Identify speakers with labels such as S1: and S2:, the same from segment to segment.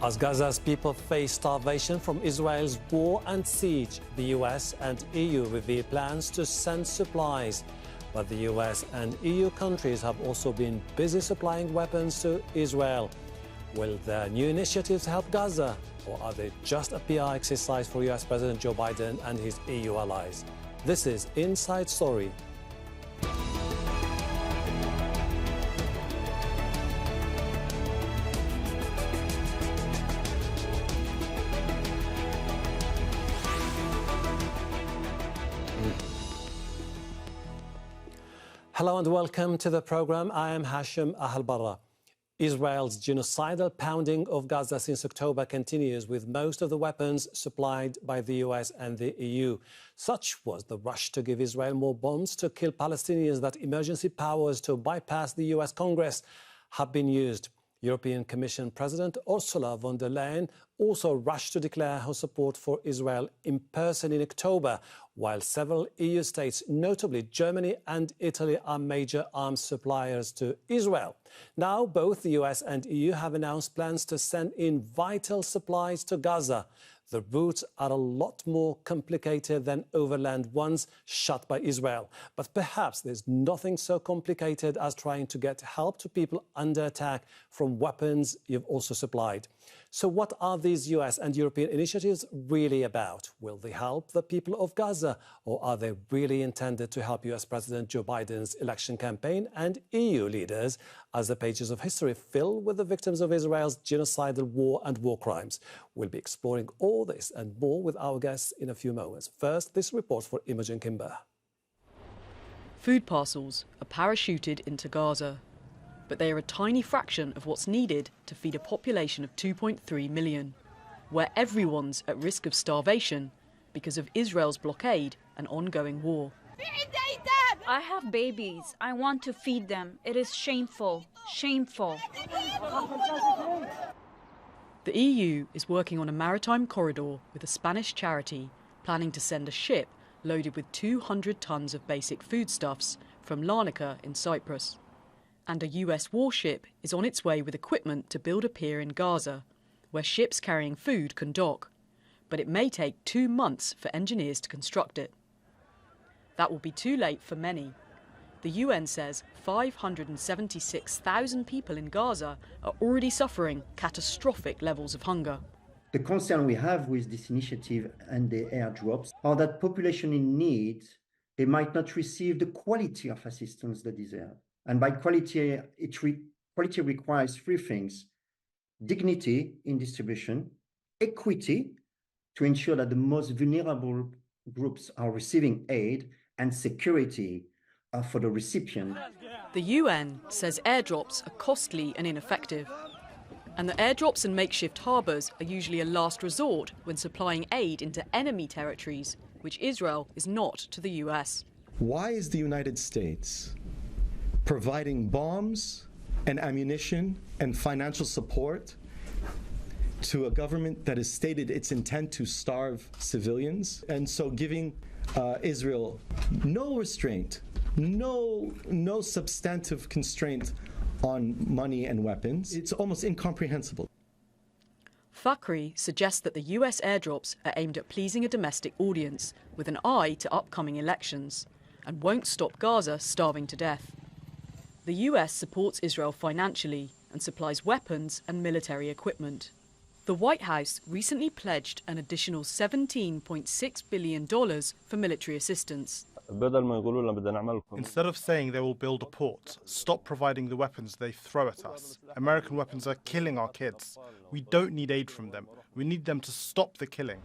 S1: As Gaza's people face starvation from Israel's war and siege, the US and EU reveal plans to send supplies. But the US and EU countries have also been busy supplying weapons to Israel. Will their new initiatives help Gaza, or are they just a PR exercise for US President Joe Biden and his EU allies? This is Inside Story. Hello and welcome to the program. I am Hashim Ahalbarra. Israel's genocidal pounding of Gaza since October continues, with most of the weapons supplied by the US and the EU. Such was the rush to give Israel more bombs to kill Palestinians that emergency powers to bypass the US Congress have been used. European Commission President Ursula von der Leyen also rushed to declare her support for Israel in person in October, while several EU states, notably Germany and Italy, are major arms suppliers to Israel. Now, both the US and EU have announced plans to send in vital supplies to Gaza. The routes are a lot more complicated than overland ones shut by Israel. But perhaps there's nothing so complicated as trying to get help to people under attack from weapons you've also supplied. So what are these US and European initiatives really about? Will they help the people of Gaza, or are they really intended to help US President Joe Biden's election campaign and EU leaders as the pages of history fill with the victims of Israel's genocidal war and war crimes? We'll be exploring all this and more with our guests in a few moments. First, this report for Imogen Kimber.
S2: Food parcels are parachuted into Gaza, but they are a tiny fraction of what's needed to feed a population of 2.3 million, where everyone's at risk of starvation because of Israel's blockade and ongoing war.
S3: I have babies. I want to feed them. It is shameful. Shameful.
S2: The EU is working on a maritime corridor with a Spanish charity planning to send a ship loaded with 200 tons of basic foodstuffs from Larnaca in Cyprus. And a US warship is on its way with equipment to build a pier in Gaza, where ships carrying food can dock. But it may take 2 months for engineers to construct it. That will be too late for many. The UN says 576,000 people in Gaza are already suffering catastrophic levels of hunger.
S4: The concern we have with this initiative and the airdrops are that population in need, they might not receive the quality of assistance they deserve. And by quality, quality requires 3 things: dignity in distribution, equity to ensure that the most vulnerable groups are receiving aid, and security for the recipient.
S2: The UN says airdrops are costly and ineffective, and that airdrops and makeshift harbours are usually a last resort when supplying aid into enemy territories, which Israel is not to the US.
S5: Why is the United States providing bombs and ammunition and financial support to a government that has stated its intent to starve civilians, and so giving Israel no restraint, no substantive constraint on money and weapons? It's almost incomprehensible.
S2: Fakhri suggests that the US airdrops are aimed at pleasing a domestic audience with an eye to upcoming elections and won't stop Gaza starving to death. The US supports Israel financially and supplies weapons and military equipment. The White House recently pledged an additional $17.6 billion for military assistance.
S6: Instead of saying they will build a port, stop providing the weapons they throw at us. American weapons are killing our kids. We don't need aid from them. We need them to stop the killing.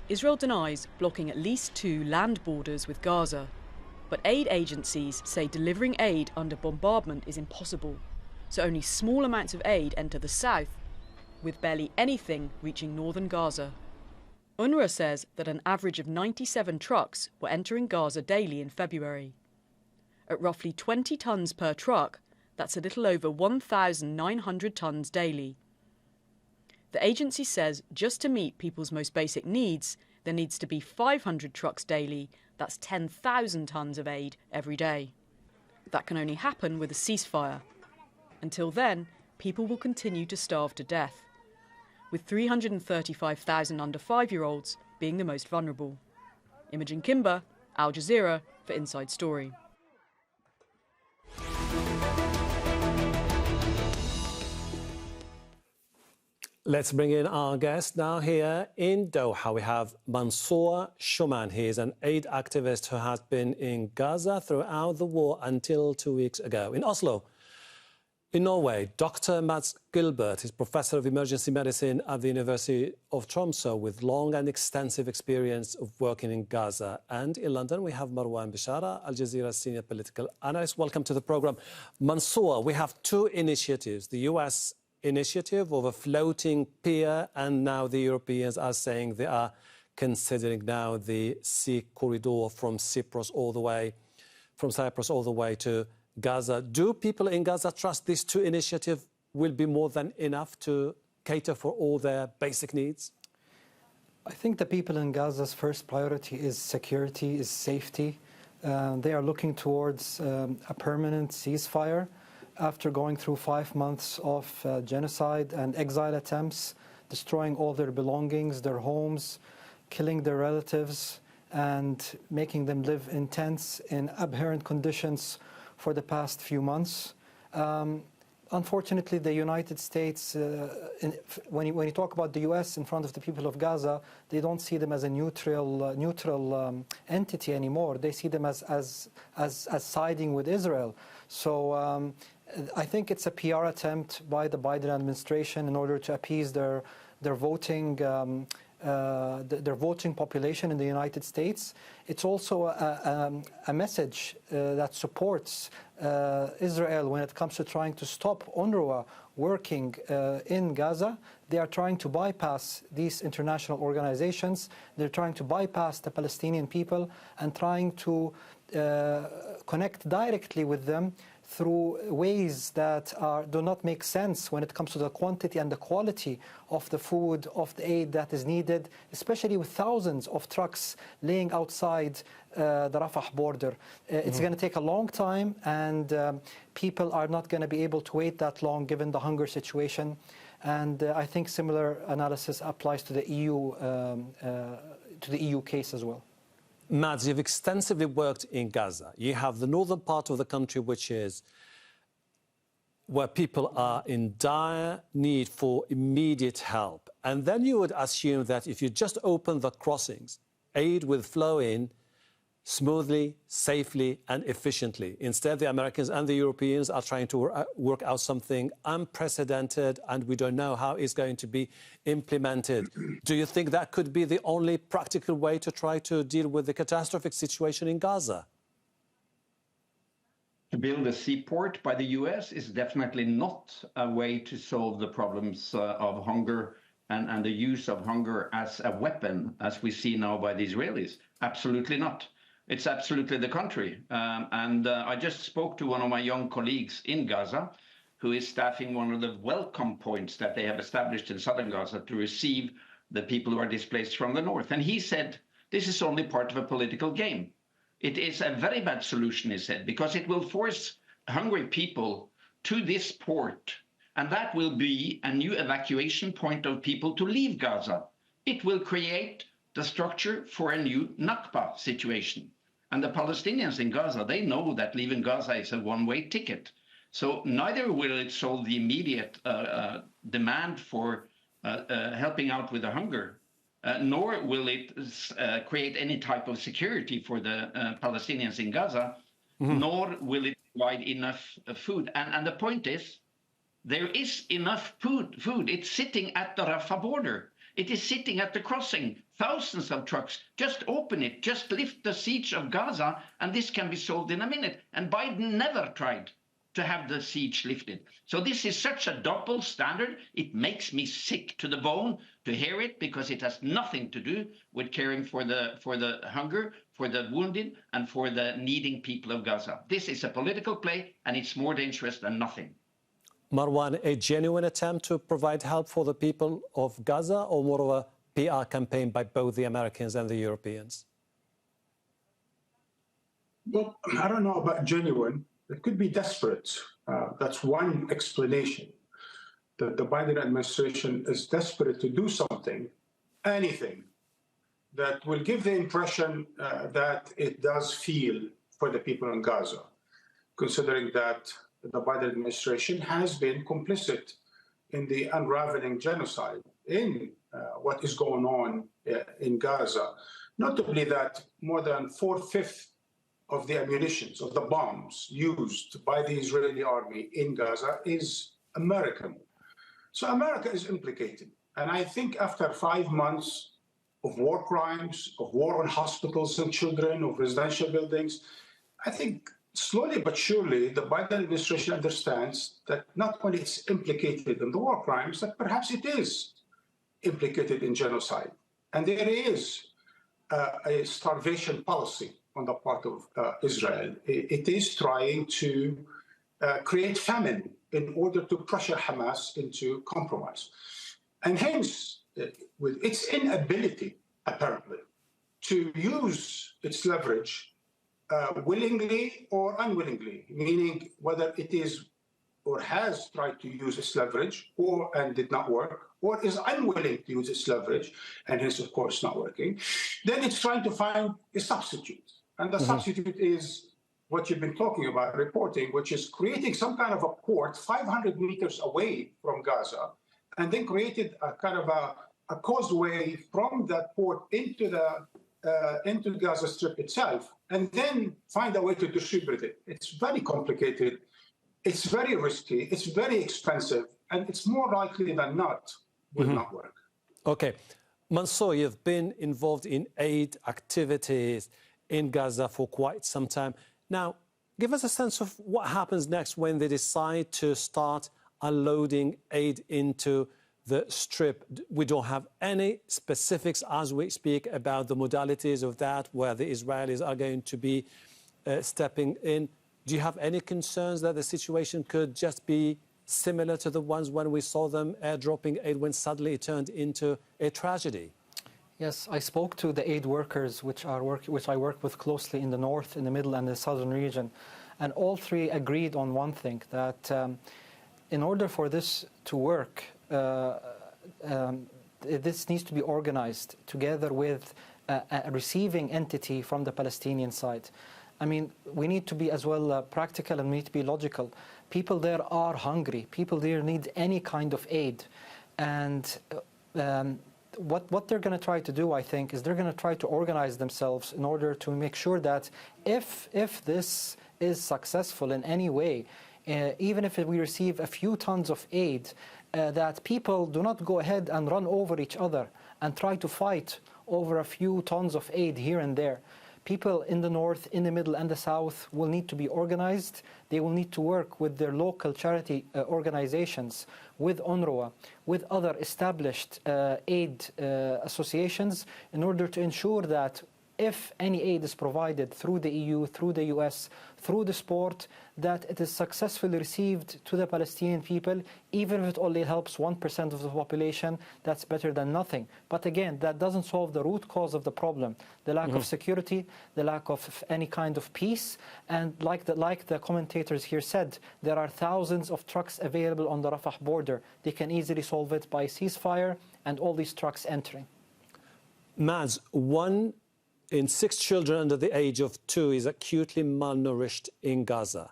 S2: Israel denies blocking at least 2 land borders with Gaza, but aid agencies say delivering aid under bombardment is impossible, so only small amounts of aid enter the south, with barely anything reaching northern Gaza. UNRWA says that an average of 97 trucks were entering Gaza daily in February. At roughly 20 tons per truck, that's a little over 1,900 tons daily. The agency says just to meet people's most basic needs, there needs to be 500 trucks daily. That's 10,000 tons of aid every day. That can only happen with a ceasefire. Until then, people will continue to starve to death. with 335,000 under 5-year-olds being the most vulnerable. Imogen Kimber, Al Jazeera for Inside Story.
S1: Let's bring in our guest now. Here in Doha, we have Mansour Shuman. He is an aid activist who has been in Gaza throughout the war until 2 weeks ago. In Oslo, in Norway, Dr. Mads Gilbert is Professor of Emergency Medicine at the University of Tromsø with long and extensive experience of working in Gaza. And in London, we have Marwan Bishara, Al Jazeera senior political analyst. Welcome to the program. Mansour, we have two initiatives, the US initiative of a floating pier, and now the Europeans are saying they are considering now the sea corridor from Cyprus all the way to Gaza. Do people in Gaza trust these two initiatives will be more than enough to cater for all their basic needs?
S7: I think the people in Gaza's first priority is security, is safety. They are looking towards a permanent ceasefire after going through 5 months of genocide and exile attempts, destroying all their belongings, their homes, killing their relatives, and making them live in tents in abhorrent conditions for the past few months. Unfortunately, the United States, when you talk about the US in front of the people of Gaza, they don't see them as a neutral entity anymore. They see them as siding with Israel. So I think it's a PR attempt by the Biden administration in order to appease their voting population in the United States. It's also a message that supports Israel when it comes to trying to stop UNRWA working in Gaza. They are trying to bypass these international organizations. They're trying to bypass the Palestinian people and trying to connect directly with them through ways that do not make sense when it comes to the quantity and the quality of the food, of the aid that is needed, especially with thousands of trucks laying outside the Rafah border. It's going to take a long time, and people are not going to be able to wait that long given the hunger situation. And I think similar analysis applies to the EU case as well.
S1: Mads, you've extensively worked in Gaza. You have the northern part of the country, which is where people are in dire need for immediate help. And then you would assume that if you just open the crossings, aid will flow in smoothly, safely, and efficiently. Instead, the Americans and the Europeans are trying to work out something unprecedented, and we don't know how it's going to be implemented. Do you think that could be the only practical way to try to deal with the catastrophic situation in Gaza?
S8: To build a seaport by the US is definitely not a way to solve the problems of hunger and the use of hunger as a weapon, as we see now by the Israelis. Absolutely not. It's absolutely the contrary. I just spoke to one of my young colleagues in Gaza, who is staffing one of the welcome points that they have established in southern Gaza to receive the people who are displaced from the north. And he said, this is only part of a political game. It is a very bad solution, he said, because it will force hungry people to this port. And that will be a new evacuation point of people to leave Gaza. It will create the structure for a new Nakba situation. And the Palestinians in Gaza, they know that leaving Gaza is a one-way ticket. So neither will it solve the immediate demand for helping out with the hunger, nor will it create any type of security for the Palestinians in Gaza, nor will it provide enough food. And the point is, there is enough food. It's sitting at the Rafah border. It is sitting at the crossing, thousands of trucks. Just open it, just lift the siege of Gaza, and this can be solved in a minute. And Biden never tried to have the siege lifted. So this is such a double standard. It makes me sick to the bone to hear it, because it has nothing to do with caring for the hunger, for the wounded, and for the needing people of Gaza. This is a political play, and it's more dangerous than nothing.
S1: Marwan, a genuine attempt to provide help for the people of Gaza, or more of a PR campaign by both the Americans and the Europeans?
S9: Well, I don't know about genuine. It could be desperate. That's one explanation. that the Biden administration is desperate to do something, anything, that will give the impression that it does feel for the people in Gaza, considering that the Biden administration has been complicit in the unraveling genocide in what is going on in Gaza. Notably that more than 4/5 of the ammunitions, of the bombs used by the Israeli army in Gaza is American. So America is implicated. And I think after 5 months of war crimes, of war on hospitals and children, of residential buildings, I think slowly but surely the Biden administration understands that not only it's implicated in the war crimes, that perhaps it is implicated in genocide. And there is a starvation policy on the part of Israel. It is trying to create famine in order to pressure Hamas into compromise. And hence, with its inability, apparently, to use its leverage willingly or unwillingly, meaning whether it is or has tried to use its leverage and did not work, or is unwilling to use its leverage, and hence, of course, not working, then it's trying to find a substitute. And the substitute is what you've been talking about, reporting, which is creating some kind of a port 500 meters away from Gaza, and then created a kind of a causeway from that port into the Gaza Strip itself, and then find a way to distribute it. It's very complicated. It's very risky. It's very expensive, and it's more likely than not will not work.
S1: Okay. Mansour, you've been involved in aid activities in Gaza for quite some time. Now, give us a sense of what happens next when they decide to start unloading aid into the Strip. We don't have any specifics as we speak about the modalities of that, where the Israelis are going to be stepping in. Do you have any concerns that the situation could just be similar to the ones when we saw them airdropping aid when suddenly it turned into a tragedy?
S7: Yes, I spoke to the aid workers, which I work with closely in the north, in the middle, and the southern region, and all three agreed on one thing: that in order for this to work, this needs to be organized together with a receiving entity from the Palestinian side. I mean, we need to be as well practical, and we need to be logical. People there are hungry. People there need any kind of aid. And what they're going to try to do, I think, is they're going to try to organize themselves in order to make sure that if this is successful in any way, even if we receive a few tons of aid, that people do not go ahead and run over each other and try to fight over a few tons of aid here and there. People in the north, in the middle, and the south will need to be organized. They will need to work with their local charity organizations, with UNRWA, with other established aid associations, in order to ensure that if any aid is provided through the EU, through the US, through the sport, that it is successfully received to the Palestinian people, even if it only helps 1% of the population. That's better than nothing. But again, that doesn't solve the root cause of the problem: the lack of security, the lack of any kind of peace. And like the commentators here said, there are thousands of trucks available on the Rafah border. They can easily solve it by ceasefire and all these trucks entering.
S1: Maz, 1 in 6 children under the age of 2 is acutely malnourished in Gaza.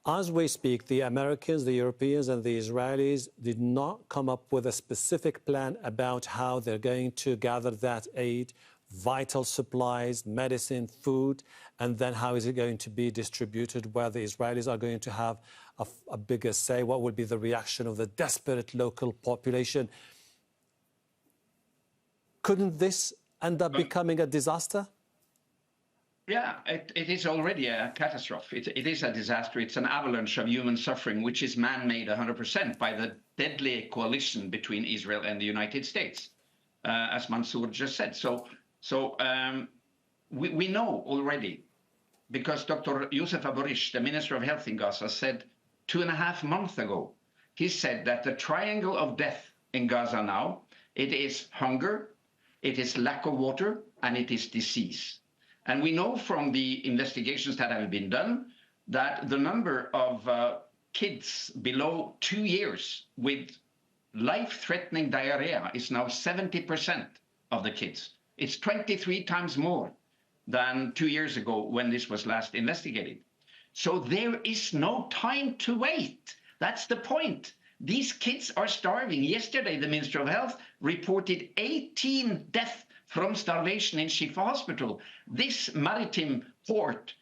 S1: As we speak, the Americans, the Europeans, and the Israelis did not come up with a specific plan about how they're going to gather that aid, vital supplies, medicine, food, and then how is it going to be distributed, where the Israelis are going to have a bigger say, what will be the reaction of the desperate local population. Couldn't this end up becoming a disaster?
S8: Yeah, it is already a catastrophe. It is a disaster. It's an avalanche of human suffering, which is man-made 100% by the deadly coalition between Israel and the United States, as Mansour just said. So we know already, because Dr. Youssef Aborish, the Minister of Health in Gaza, said 2.5 months ago, he said that the triangle of death in Gaza now, it is hunger, it is lack of water, and it is disease. And we know from the investigations that have been done that the number of kids below 2 years with life-threatening diarrhea is now 70% of the kids. It's 23 times more than 2 years ago when this was last investigated. So there is no time to wait. That's the point. These kids are starving. Yesterday, the Minister of Health reported 18 deaths from starvation in Shifa Hospital. This maritime port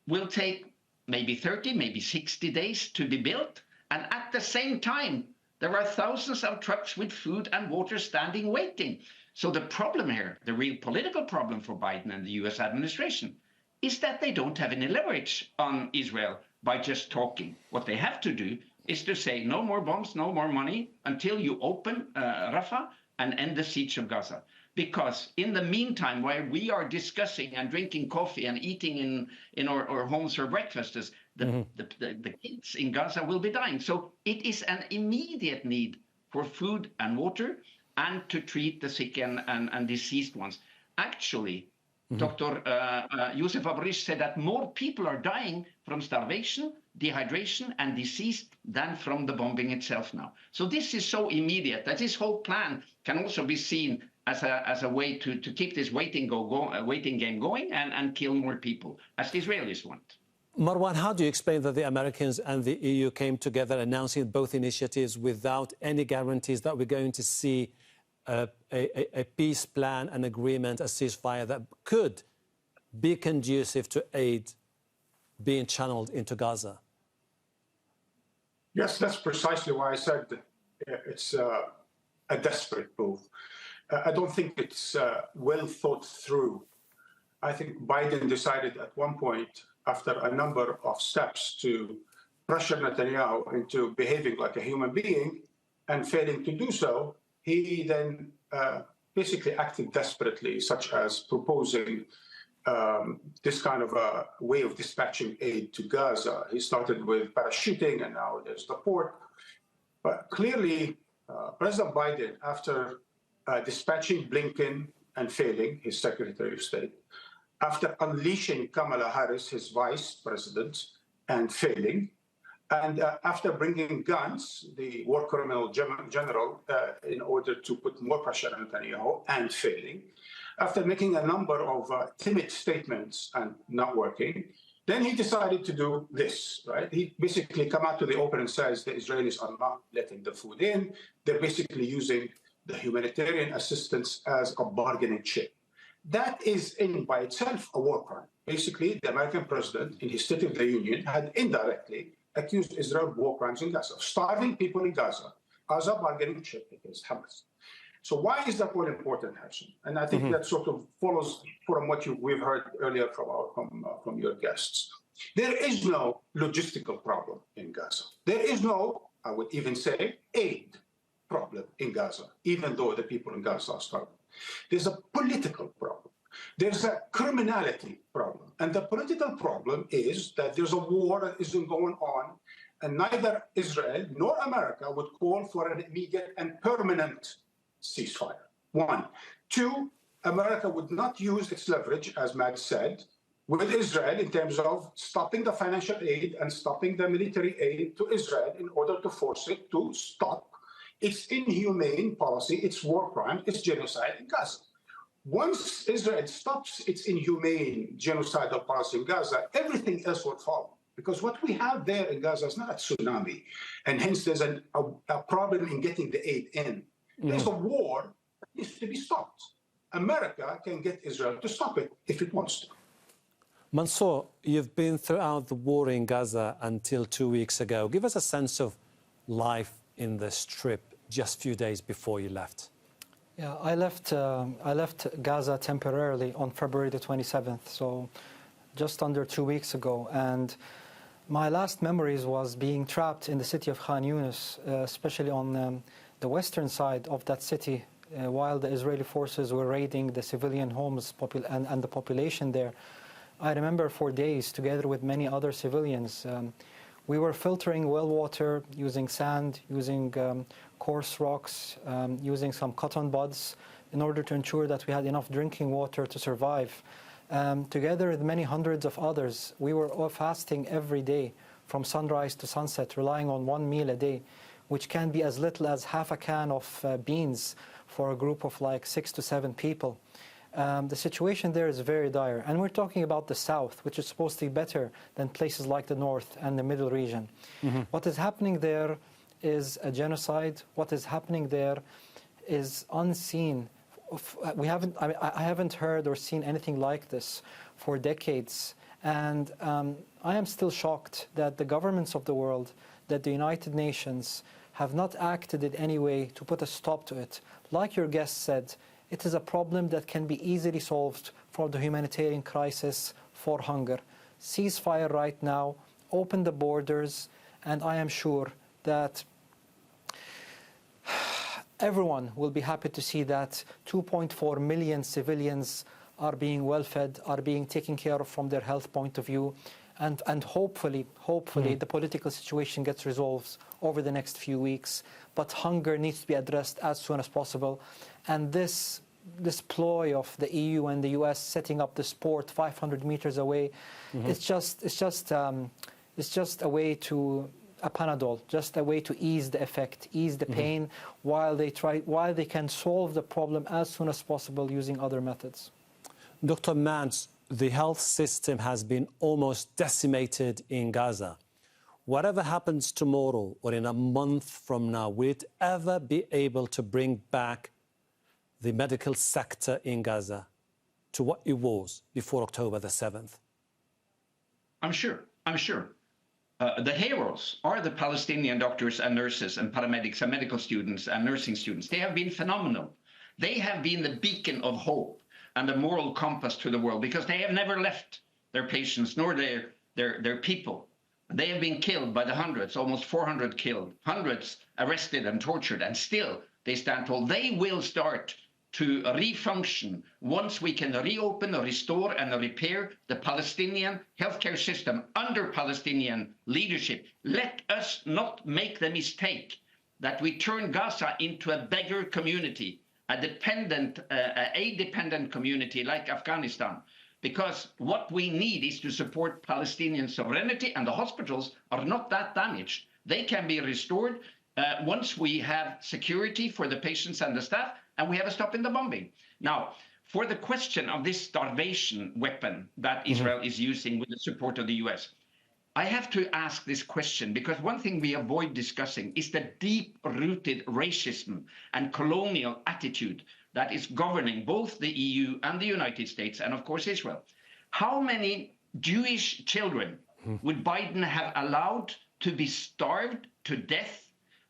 S8: will take maybe 30, maybe 60 days to be built. And at the same time, there are thousands of trucks with food and water standing waiting. So the problem here, the real political problem for Biden and the US administration, is that they don't have any leverage on Israel by just talking. What they have to do is to say no more bombs, no more money until you open Rafah and end the siege of Gaza. Because in the meantime, while we are discussing and drinking coffee and eating in our homes for breakfasts, the kids in Gaza will be dying. So it is an immediate need for food and water and to treat the sick and deceased ones. Actually, Dr. Youssef Abrish said that more people are dying from starvation, dehydration, and disease than from the bombing itself now. So this is so immediate that this whole plan can also be seen as a way to keep this waiting game going and kill more people, as the Israelis want.
S1: Marwan, how do you explain that the Americans and the EU came together announcing both initiatives without any guarantees that we're going to see a peace plan, an agreement, a ceasefire that could be conducive to aid being channeled into Gaza?
S9: Yes, that's precisely why I said it's a desperate move. I don't think it's well thought through. I think Biden decided at one point, after a number of steps, to pressure Netanyahu into behaving like a human being, and failing to do so, he then basically acted desperately, such as proposing this kind of a way of dispatching aid to Gaza. He started with parachuting, and now there's the port. But clearly, President Biden, after dispatching Blinken and failing, his Secretary of State, after unleashing Kamala Harris, his vice president, and failing, and after bringing Gantz, the war criminal general, in order to put more pressure on Netanyahu, and failing, after making a number of timid statements and not working, then he decided to do this, right? He basically come out to the open and says the Israelis are not letting the food in. They're basically using the humanitarian assistance as a bargaining chip. That is in by itself a war crime. Basically, the American president in his State of the Union had indirectly accused Israel of war crimes in Gaza, of starving people in Gaza as a bargaining chip against Hamas. So why is that all important, Hashim? And I think that sort of follows from what we've heard earlier from your guests. There is no logistical problem in Gaza. There is no, I would even say, aid problem in Gaza, even though the people in Gaza are starving. There's a political problem. There's a criminality problem. And the political problem is that there's a war that isn't going on, and neither Israel nor America would call for an immediate and permanent ceasefire. One. Two, America would not use its leverage, as Matt said, with Israel in terms of stopping the financial aid and stopping the military aid to Israel in order to force it to stop its inhumane policy, its war crime, its genocide in Gaza. Once Israel stops its inhumane genocidal policy in Gaza, everything else will follow. Because what we have there in Gaza is not a tsunami, and hence there's a problem in getting the aid in. There's a war that needs to be stopped. America can get Israel to stop it if it wants to.
S1: Mansour, you've been throughout the war in Gaza until 2 weeks ago. Give us a sense of life in the Strip just a few days before you left.
S7: Yeah, I left Gaza temporarily on February the 27th, so just under 2 weeks ago. And my last memories was being trapped in the city of Khan Yunis, especially on the western side of that city, while the Israeli forces were raiding the civilian homes and the population there. I remember for days, together with many other civilians, we were filtering well water using sand, using coarse rocks, using some cotton buds in order to ensure that we had enough drinking water to survive. Together with many hundreds of others, we were all fasting every day from sunrise to sunset, relying on one meal a day, which can be as little as half a can of beans for a group of like 6 to 7 people. The situation there is very dire. And we're talking about the south, which is supposed to be better than places like the north and the middle region. What is happening there is a genocide. What is happening there is unseen. I haven't heard or seen anything like this for decades. And I am still shocked that the governments of the world, that the United Nations, have not acted in any way to put a stop to it. Like your guest said, it is a problem that can be easily solved for the humanitarian crisis, for hunger. Ceasefire right now, open the borders, and I am sure that everyone will be happy to see that 2.4 million civilians are being well fed, are being taken care of from their health point of view, and hopefully the political situation gets resolved over the next few weeks. But hunger needs to be addressed as soon as possible. And this ploy of the EU and the US setting up this port 500 meters away, it's just a way to a Panadol, just a way to ease the effect, ease the pain, while they can solve the problem as soon as possible using other methods.
S1: Dr. Mance, the health system has been almost decimated in Gaza. Whatever happens tomorrow or in a month from now, will it ever be able to bring back the medical sector in Gaza to what it was before October the 7th?
S8: I'm sure. The heroes are the Palestinian doctors and nurses and paramedics and medical students and nursing students. They have been phenomenal. They have been the beacon of hope and the moral compass to the world, because they have never left their patients nor their people. They have been killed by the hundreds, almost 400 killed, hundreds arrested and tortured, and still they stand tall. They will start to refunction once we can reopen, restore, and repair the Palestinian healthcare system under Palestinian leadership. Let us not make the mistake that we turn Gaza into a beggar community, a dependent community like Afghanistan, because what we need is to support Palestinian sovereignty, and the hospitals are not that damaged. They can be restored once we have security for the patients and the staff, and we have a stop in the bombing. Now, for the question of this starvation weapon that Israel is using with the support of the US, I have to ask this question, because one thing we avoid discussing is the deep-rooted racism and colonial attitude that is governing both the EU and the United States, and of course Israel. How many Jewish children would Biden have allowed to be starved to death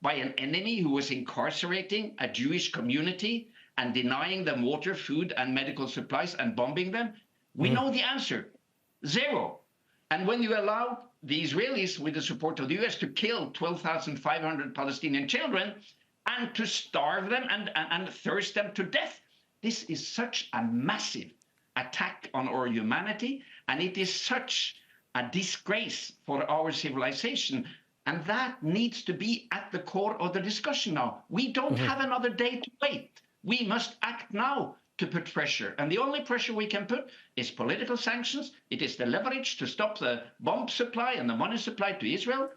S8: by an enemy who was incarcerating a Jewish community and denying them water, food, and medical supplies and bombing them? We know the answer: 0. And when you allow the Israelis, with the support of the US, to kill 12,500 Palestinian children and to starve them and thirst them to death, this is such a massive attack on our humanity, and it is such a disgrace for our civilization. And that needs to be at the core of the discussion now. We don't have another day to wait. We must act now to put pressure. And the only pressure we can put is political sanctions. It is the leverage to stop the bomb supply and the money supply to Israel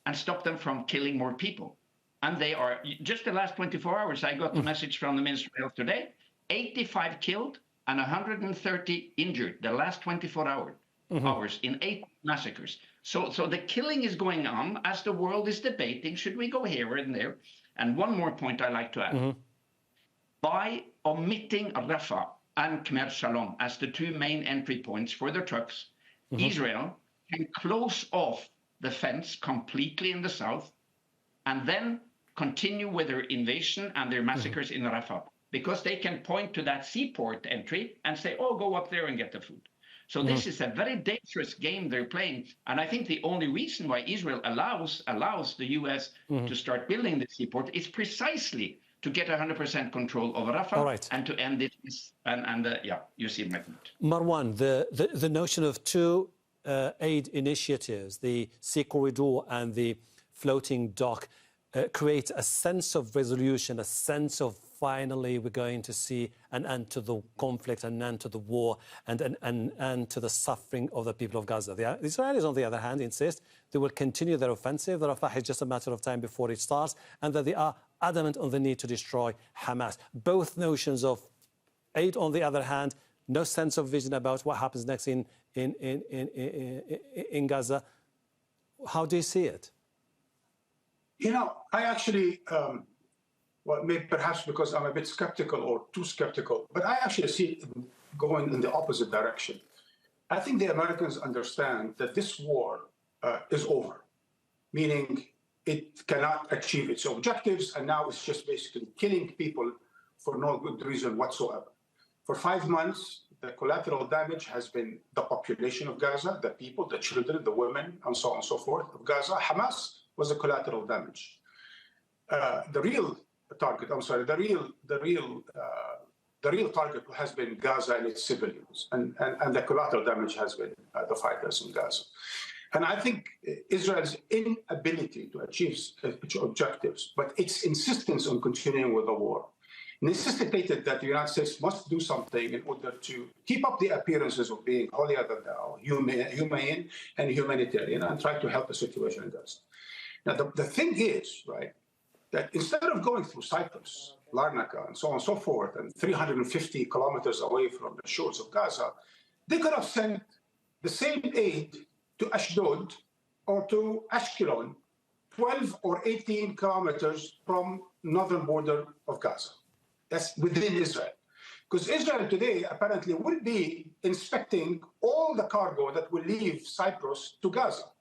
S8: and stop them from killing more people. And they are, just the last 24 hours, I got a message from the Ministry of Health today, 85 killed and 130 injured the last 24 hours in 8 massacres. So the killing is going on as the world is debating, should we go here and there? And one more point I like to add. By omitting Rafah and Khmer Shalom as the 2 main entry points for the trucks, Israel can close off the fence completely in the south and then continue with their invasion and their massacres in Rafah, because they can point to that seaport entry and say, oh, go up there and get the food. So this is a very dangerous game they're playing. And I think the only reason why Israel allows the US to start building the seaport is precisely to get 100% control over Rafah and to end it. Yeah, you see my point.
S1: Marwan, the notion of 2 aid initiatives, the Sea Corridor and the floating dock, create a sense of resolution, a sense of finally we're going to see an end to the conflict, an end to the war, and an end to the suffering of the people of Gaza. The Israelis, on the other hand, insist they will continue their offensive. The Rafah is just a matter of time before it starts, and that they are adamant on the need to destroy Hamas. Both notions of aid, on the other hand, no sense of vision about what happens next in Gaza. How do you see it?
S9: You know, I actually, well, maybe perhaps because I'm a bit skeptical or too skeptical, but I actually see it going in the opposite direction. I think the Americans understand that this war is over, meaning it cannot achieve its objectives, and now it's just basically killing people for no good reason whatsoever. For 5 months, the collateral damage has been the population of Gaza, the people, the children, the women, and so on and so forth of Gaza. Hamas was a collateral damage. The real target has been Gaza and its civilians, and the collateral damage has been the fighters in Gaza. And I think Israel's inability to achieve its objectives, but its insistence on continuing with the war, necessitated that the United States must do something in order to keep up the appearances of being holier than thou, humane and humanitarian, and try to help the situation in Gaza. Now, the thing is, right, that instead of going through Cyprus, Larnaca, and so on and so forth, and 350 kilometers away from the shores of Gaza, they could have sent the same aid to Ashdod or to Ashkelon, 12 or 18 kilometers from northern border of Gaza. That's within Israel. Because Israel today apparently will be inspecting all the cargo that will leave Cyprus to Gaza.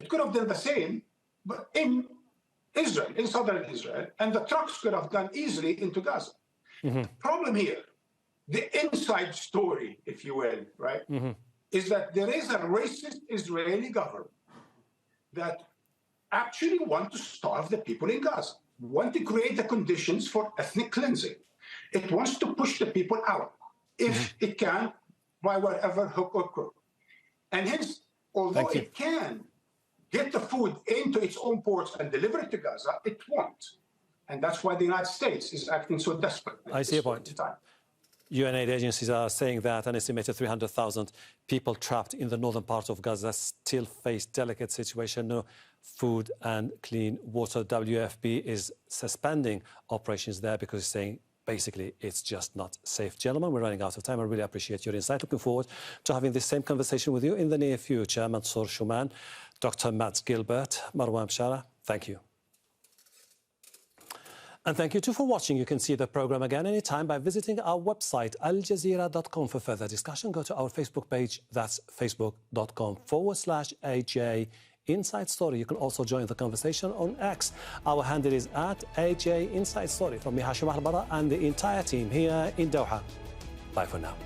S9: It could have done the same, but in Israel, in southern Israel, and the trucks could have gone easily into Gaza. Mm-hmm. Problem here, the inside story, if you will, right, mm-hmm. is that there is a racist Israeli government that actually want to starve the people in Gaza, want to create the conditions for ethnic cleansing. It wants to push the people out, if it can, by whatever hook or crook. And hence, although it can get the food into its own ports and deliver it to Gaza, it won't. And that's why the United States is acting so desperate.
S1: I see a point. UN aid agencies are saying that an estimated 300,000 people trapped in the northern part of Gaza still face delicate situation, no food and clean water. WFP is suspending operations there because it's saying basically it's just not safe. Gentlemen, we're running out of time. I really appreciate your insight. Looking forward to having this same conversation with you in the near future. Mansour Shuman, Dr. Matt Gilbert, Marwan Bshara, thank you. And thank you too for watching. You can see the program again anytime by visiting our website, aljazeera.com. For further discussion, go to our Facebook page. That's facebook.com/AJ Inside Story. You can also join the conversation on X. Our handle is @AJ Inside Story. From me, Hashim Al-Barra, and the entire team here in Doha. Bye for now.